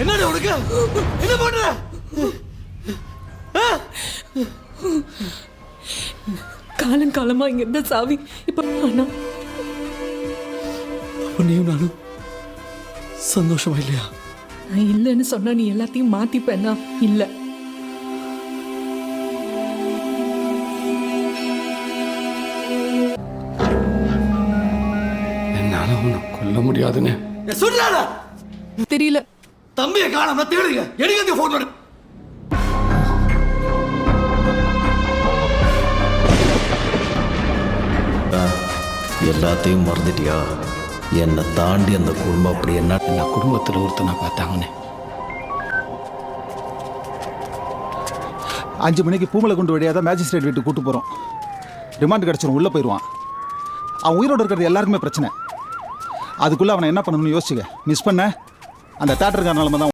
என்னடி உனக்கு? என்ன பண்ற? காலங்காலமா இங்க இருந்த சாவி இப்ப ஆனா நீயும் நானும் சந்தோஷமா இல்லையா? நான் இல்லைன்னு சொன்னா நீ எல்லாத்தையும் மாத்திப்பேன்னா இல்ல. என்னால உன்னை கொல்ல முடியாதுன்னு சொல்றாடா. தெரியல. தம்பியை காணாம தேடுங்க. எடுங்க போன் பண்ணு. எல்லாத்தையும் மறந்துட்டியா? என்னை தாண்டி அந்த குடும்பம் அப்படி என்ன குடும்பத்தில் ஒருத்தனை பார்த்தாங்கன்னு 5 மணிக்கு பூமலைக்குண்டு வழியாக தான் மேஜிஸ்ட்ரேட் வீட்டுக்கு கூட்டு போகிறோம். ரிமாண்ட் கிடச்சிரும், உள்ளே போயிடுவான். அவன் உயிரோடு இருக்கிறது எல்லாருக்குமே பிரச்சனை. அதுக்குள்ளே அவனை என்ன பண்ணணும்னு யோசிச்சுக்க. மிஸ் பண்ண அந்த தேட்டருக்கான நிலமை தான்.